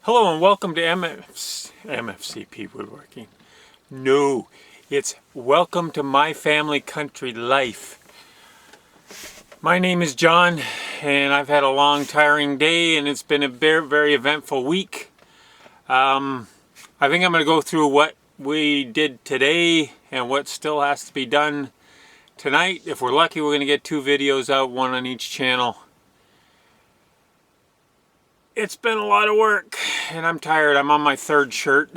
Hello and welcome to MFCP Woodworking. No, it's welcome to My Family Country Life. My name is John and I've had a long tiring day and it's been a very, very eventful week. I think I'm going to go through what we did today and what still has to be done tonight. If we're lucky, we're going to get 2 videos out, one on each channel. It's been a lot of work and I'm tired. I'm on my 3rd shirt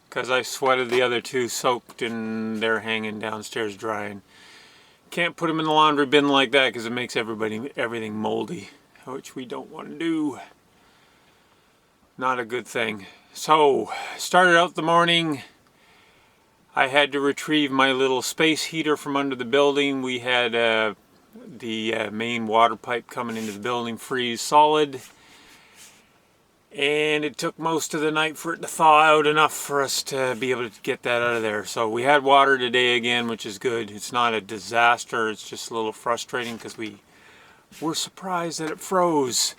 because I sweated the other 2 soaked and they're hanging downstairs drying. Can't put them in the laundry bin like that because it makes everything moldy, which we don't want to do. Not a good thing. So, started out the morning. I had to retrieve my little space heater from under the building. We had the main water pipe coming into the building freeze solid. And it took most of the night for it to thaw out enough for us to be able to get that out of there. So we had water today again, which is good. It's not a disaster. It's just a little frustrating because we were surprised that it froze.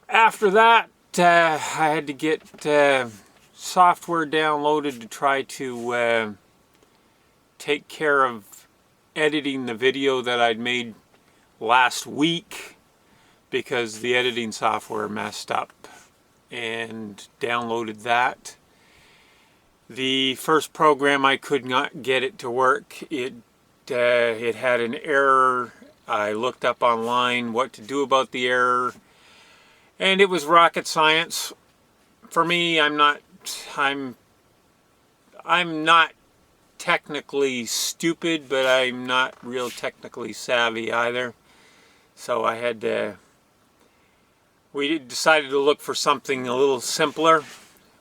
After that, I had to get software downloaded to try to take care of editing the video that I'd made last week because the editing software messed up, and downloaded that. The first program I could not get it to work. It had an error. I looked up online what to do about the error, and it was rocket science. For me, I'm not technically stupid, but I'm not real technically savvy either. So I had to. We decided to look for something a little simpler.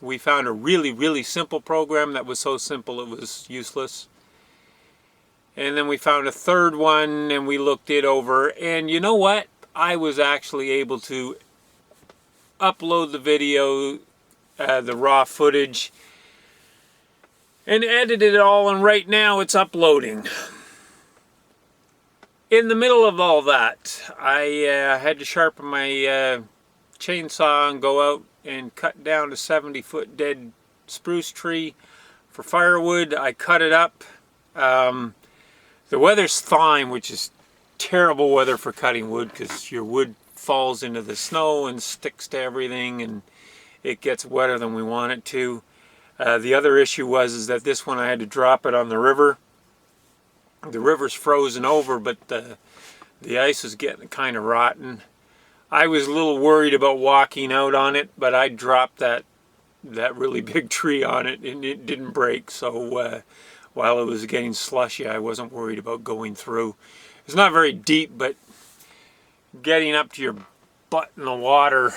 We found a really, really simple program that was so simple it was useless. And then we found a 3rd one and we looked it over. And you know what? I was actually able to upload the video, the raw footage, and edit it all. And right now it's uploading. In the middle of all that, I had to sharpen my chainsaw and go out and cut down a 70-foot dead spruce tree for firewood. I cut it up. The weather's thawing, which is terrible weather for cutting wood because your wood falls into the snow and sticks to everything and it gets wetter than we want it to. The other issue was that this one I had to drop it on the river. The river's frozen over, but the ice is getting kind of rotten. I was a little worried about walking out on it, but I dropped that really big tree on it and it didn't break. So while it was getting slushy, I wasn't worried about going through. It's not very deep, but getting up to your butt in the water,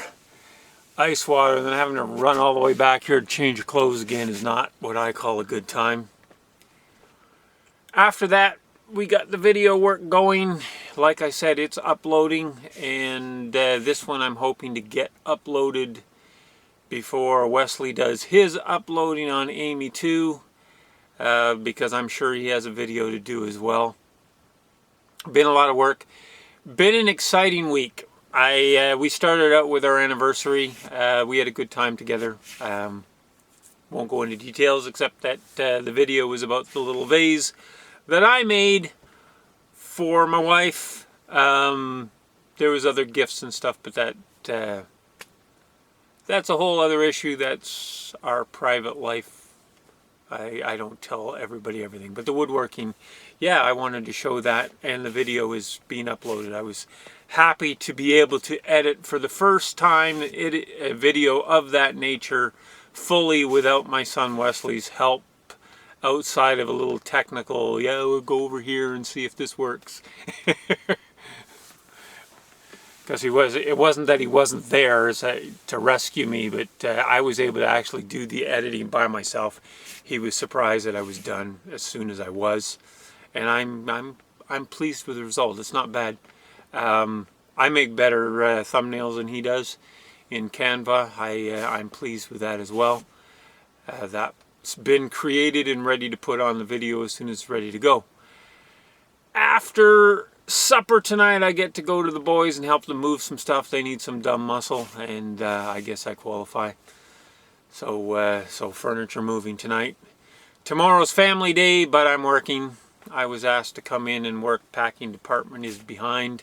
ice water, and then having to run all the way back here to change your clothes again is not what I call a good time. After that, we got the video work going. Like I said, it's uploading, and this one I'm hoping to get uploaded before Wesley does his uploading on Amy 2, because I'm sure he has a video to do as well. Been a lot of work. Been an exciting week. We started out with our anniversary. We had a good time together. Won't go into details except that the video was about the little vase that I made for my wife. There was other gifts and stuff, but that's a whole other issue. That's our private life. I don't tell everybody everything. But the woodworking, yeah, I wanted to show that, and the video is being uploaded. I was happy to be able to edit for the first time a video of that nature fully without my son Wesley's help. Outside of a little technical, yeah, we'll go over here and see if this works. Because it wasn't that he wasn't there to rescue me, but I was able to actually do the editing by myself. He was surprised that I was done as soon as I was, and I'm pleased with the result. It's not bad. I make better thumbnails than he does in Canva. I'm pleased with that as well. That's been created and ready to put on the video as soon as it's ready to go. After supper tonight, I get to go to the boys and help them move some stuff. They need some dumb muscle, and I guess I qualify. So furniture moving tonight. Tomorrow's family day, but I'm working. I was asked to come in and work. Packing department is behind.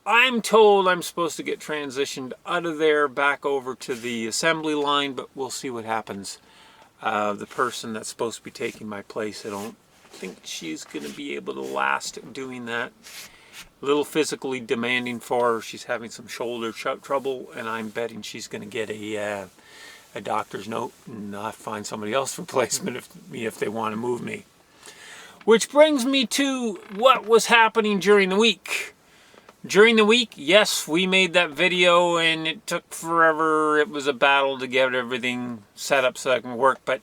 I'm told I'm supposed to get transitioned out of there back over to the assembly line, but we'll see what happens. The person that's supposed to be taking my place, I don't think she's going to be able to last doing that. A little physically demanding for her. She's having some shoulder trouble, and I'm betting she's going to get a doctor's note and I'll find somebody else for replacement if they want to move me. Which brings me to what was happening during the week. During the week, yes, we made that video and it took forever. It was a battle to get everything set up so I can work, but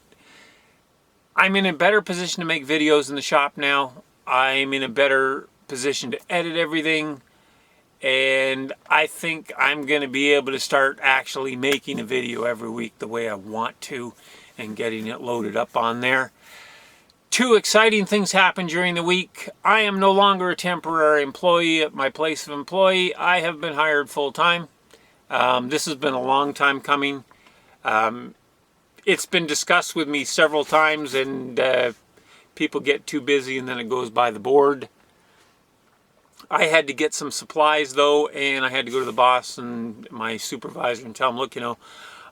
I'm in a better position to make videos in the shop now. I'm in a better position to edit everything, and I think I'm going to be able to start actually making a video every week the way I want to and getting it loaded up on there. Two exciting things happened during the week. I am no longer a temporary employee at my place of employee. I have been hired full-time. This has been a long time coming. It's been discussed with me several times, and people get too busy and then it goes by the board. I had to get some supplies though, and I had to go to the boss and my supervisor and tell him, look,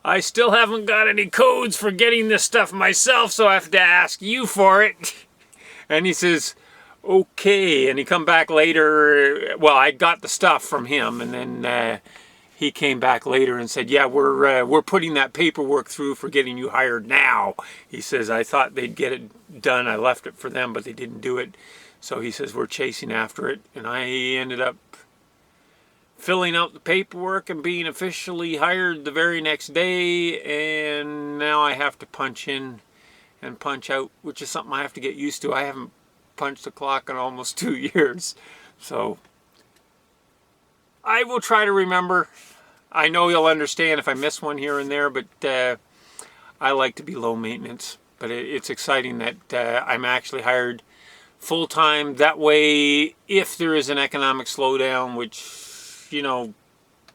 I still haven't got any codes for getting this stuff myself, so I have to ask you for it. And he says, okay. And he come back later. Well, I got the stuff from him, and then he came back later and said, yeah, we're putting that paperwork through for getting you hired now. He says, I thought they'd get it done. I left it for them, but they didn't do it. So he says, we're chasing after it. And I ended up filling out the paperwork and being officially hired the very next day, and now I have to punch in and punch out, which is something I have to get used to. I haven't punched the clock in almost 2 years, so I will try to remember. I know you'll understand if I miss one here and there, but I like to be low maintenance. But it's exciting that I'm actually hired full-time. That way, if there is an economic slowdown, which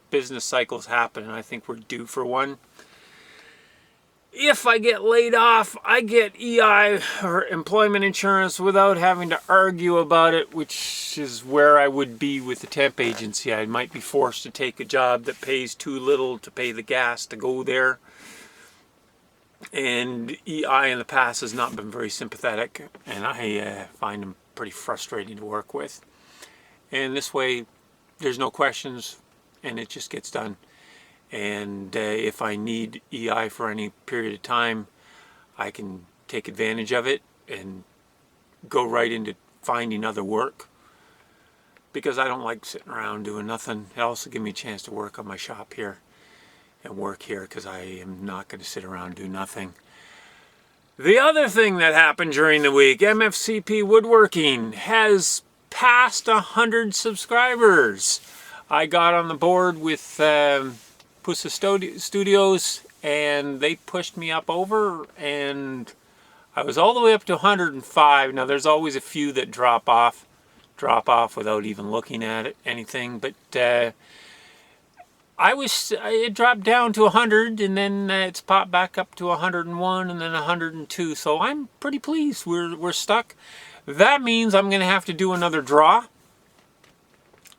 business cycles happen, and I think we're due for one. If I get laid off, I get EI or employment insurance without having to argue about it, which is where I would be with the temp agency. I might be forced to take a job that pays too little to pay the gas to go there. And EI in the past has not been very sympathetic, and I find them pretty frustrating to work with. And this way, there's no questions, and it just gets done. And if I need EI for any period of time, I can take advantage of it and go right into finding other work, because I don't like sitting around doing nothing. It also gives me a chance to work on my shop here and work here, because I am not going to sit around and do nothing. The other thing that happened during the week, MFCP Woodworking has past 100 subscribers. I got on the board with Pusa Studios, and they pushed me up over, and I was all the way up to 105. Now there's always a few that drop off without even looking at anything, but it dropped down to 100, and then it's popped back up to 101, and then 102. So I'm pretty pleased. We're stuck. That means I'm going to have to do another draw.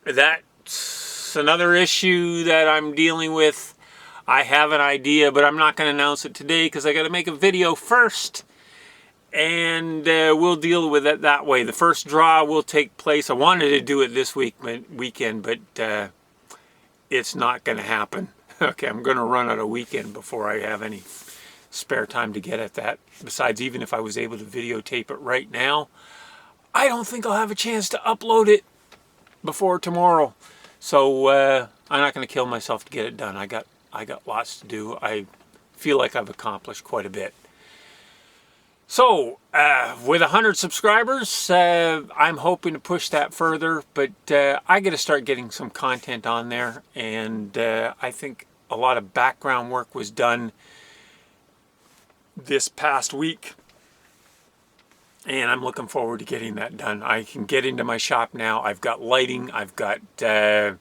That's another issue that I'm dealing with. I have an idea, but I'm not going to announce it today because I got to make a video first, and we'll deal with it that way. The first draw will take place. I wanted to do it this weekend, but it's not going to happen. Okay, I'm going to run out of weekend before I have any spare time to get at that. Besides, even if I was able to videotape it right now, I don't think I'll have a chance to upload it before tomorrow. So I'm not going to kill myself to get it done. I got lots to do. I feel like I've accomplished quite a bit. So with 100 subscribers, I'm hoping to push that further, but I got to start getting some content on there, and I think a lot of background work was done this past week. And I'm looking forward to getting that done. I can get into my shop now. I've got lighting. I've got this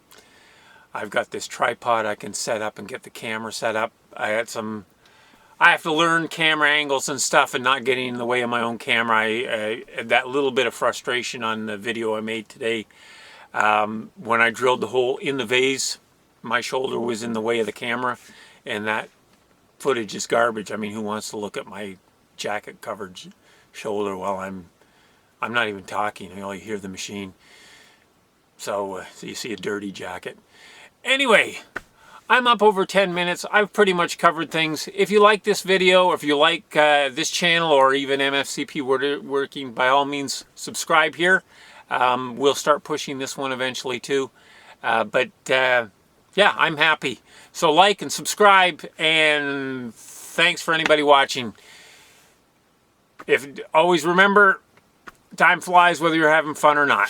tripod I can set up and get the camera set up. I have to learn camera angles and stuff and not getting in the way of my own camera. That little bit of frustration on the video I made today. When I drilled the hole in the vase, my shoulder was in the way of the camera, and that footage is garbage. I mean, who wants to look at my jacket covered shoulder while I'm not even talking? You know, you hear the machine. So you see a dirty jacket. Anyway, I'm up over 10 minutes. I've pretty much covered things. If you like this video, or if you like this channel, or even MFCP Woodworking, by all means, subscribe here. We'll start pushing this one eventually too. Yeah, I'm happy. So like and subscribe, and thanks for anybody watching. Always remember, time flies whether you're having fun or not.